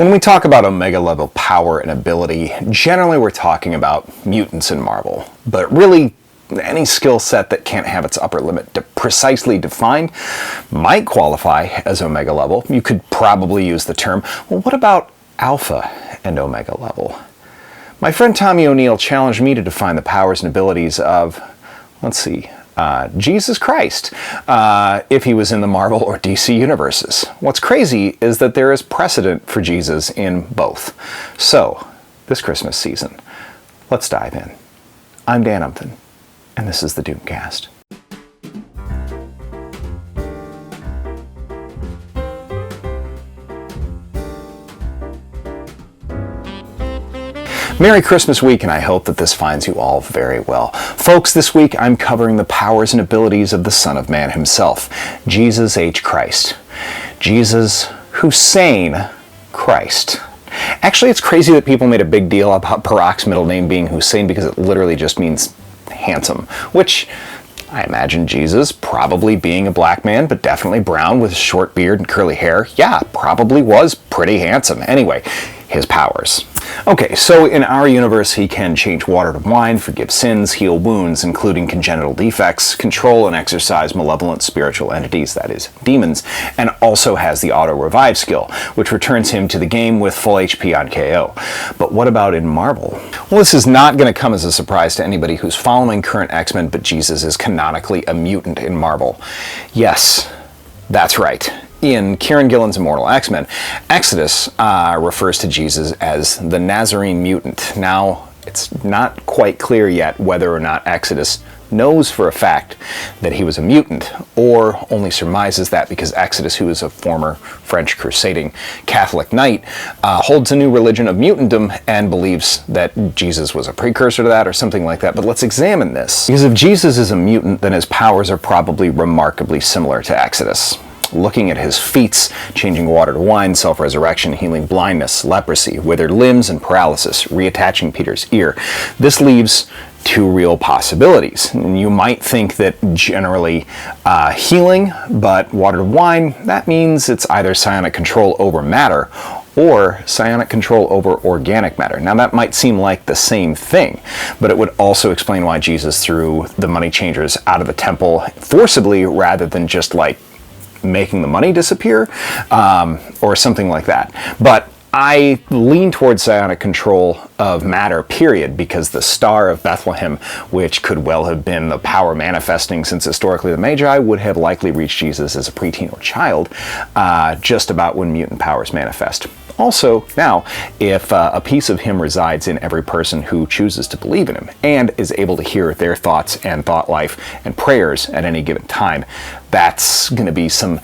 When we talk about Omega level power and ability, generally we're talking about mutants in Marvel, but really any skill set that can't have its upper limit precisely defined might qualify as Omega level. You could probably use the term, well, what about Alpha and Omega level? My friend Tomme O'Neil challenged me to define the powers and abilities of, Jesus Christ, if he was in the Marvel or DC universes. What's crazy is that there is precedent for Jesus in both. So, this Christmas season, let's dive in. I'm Dan Umpton, and this is the Doomcast. Merry Christmas week, and I hope that this finds you all very well. Folks, this week I'm covering the powers and abilities of the Son of Man himself, Jesus H. Christ. Jesus Hussein Christ. Actually, it's crazy that people made a big deal about Barack's middle name being Hussein because it literally just means handsome, which I imagine Jesus, probably being a black man, but definitely brown with a short beard and curly hair, probably was pretty handsome. Anyway, his powers. Okay, so in our universe, he can change water to wine, forgive sins, heal wounds, including congenital defects, control and exorcise malevolent spiritual entities, that is, demons, and also has the auto-revive skill, which returns him to the game with full HP on KO. But what about in Marvel? Well, this is not going to come as a surprise to anybody who's following current X-Men, but Jesus is canonically a mutant in Marvel. Yes, that's right. In Kieran Gillen's Immortal X-Men, Exodus refers to Jesus as the Nazarene mutant. Now, it's not quite clear yet whether or not Exodus knows for a fact that he was a mutant, or only surmises that because Exodus, who is a former French crusading Catholic knight, holds a new religion of mutantdom and believes that Jesus was a precursor to that or something like that. But let's examine this. Because if Jesus is a mutant, then his powers are probably remarkably similar to Exodus. Looking at his feats, changing water to wine, self-resurrection, healing blindness, leprosy, withered limbs, and paralysis, reattaching Peter's ear, this leaves two real possibilities. And you might think that generally healing, but water to wine, that means it's either psionic control over matter or psionic control over organic matter. Now that might seem like the same thing, but it would also explain why Jesus threw the money changers out of the temple forcibly rather than just like making the money disappear, or something like that. But I lean towards psionic control of matter, period, because the Star of Bethlehem, which could well have been the power manifesting since historically the Magi, would have likely reached Jesus as a preteen or child, just about when mutant powers manifest. Also, now, if a piece of him resides in every person who chooses to believe in him and is able to hear their thoughts and thought life and prayers at any given time, that's going to be some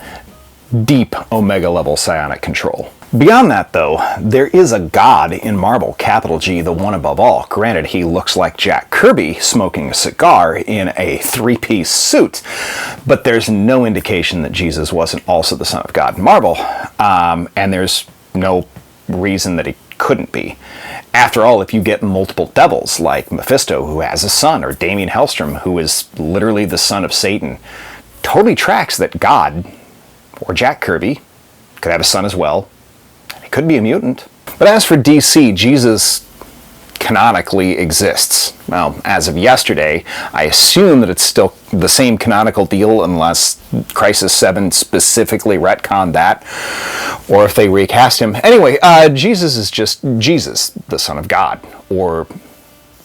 deep Omega level psionic control. Beyond that, though, there is a god in Marvel, capital G, the one above all. Granted, he looks like Jack Kirby smoking a cigar in a three-piece suit, but there's no indication that Jesus wasn't also the Son of God in Marvel, and there's no reason that he couldn't be. After all, if you get multiple devils like Mephisto, who has a son, or Damien Hellstrom, who is literally the son of Satan, totally tracks that God, or Jack Kirby, could have a son as well. He could be a mutant. But as for DC, Jesus canonically exists. Well, as of yesterday, I assume that it's still the same canonical deal unless Crisis 7 specifically retconned that, or if they recast him. Anyway, Jesus is just Jesus, the Son of God, or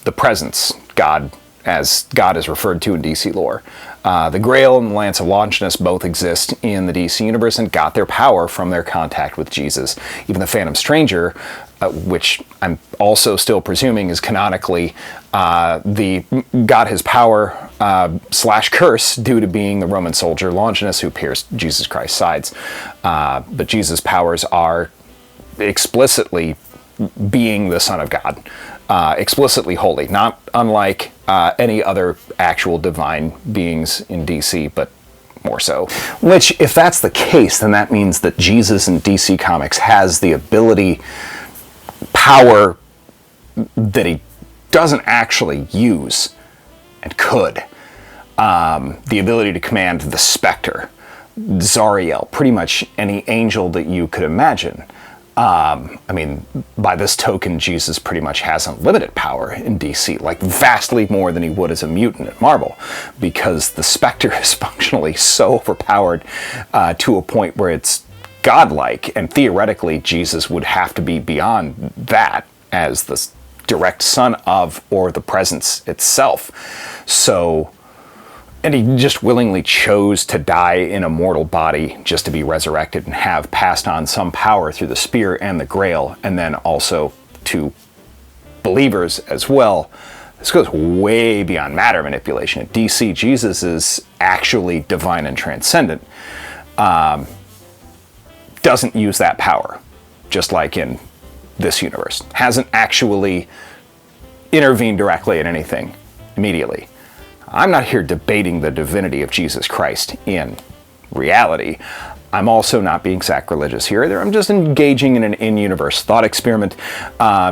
the Presence God, as God is referred to in DC lore. The Grail and the Lance of Longinus both exist in the DC universe and got their power from their contact with Jesus. Even the Phantom Stranger, which I'm also still presuming is canonically got his power / curse due to being the Roman soldier Longinus who pierced Jesus Christ's sides. But Jesus' powers are explicitly being the Son of God. Explicitly holy, not unlike any other actual divine beings in DC, but more so. Which, if that's the case, then that means that Jesus in DC Comics has the ability, power that he doesn't actually use, and could. The ability to command the Spectre, Zariel, pretty much any angel that you could imagine. I mean, by this token, Jesus pretty much has unlimited power in DC, like vastly more than he would as a mutant at Marvel, because the Spectre is functionally so overpowered to a point where it's godlike, and theoretically Jesus would have to be beyond that as the direct son of, or the presence itself. So, and he just willingly chose to die in a mortal body just to be resurrected and have passed on some power through the spear and the grail, and then also to believers as well. This goes way beyond matter manipulation. At DC, Jesus is actually divine and transcendent. Doesn't use that power, just like in this universe. Hasn't actually intervened directly in anything immediately. I'm not here debating the divinity of Jesus Christ in reality. I'm also not being sacrilegious here either. I'm just engaging in an in-universe thought experiment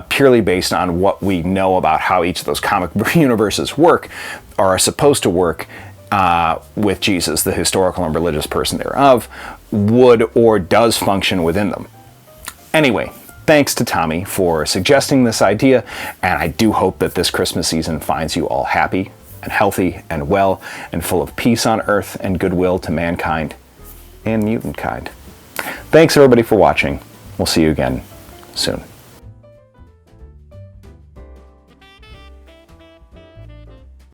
purely based on what we know about how each of those comic universes work, or are supposed to work with Jesus, the historical and religious person thereof, would or does function within them. Anyway, thanks to Tomme for suggesting this idea, and I do hope that this Christmas season finds you all happy and healthy and well and full of peace on earth and goodwill to mankind and mutant kind. Thanks everybody for watching. We'll see you again soon.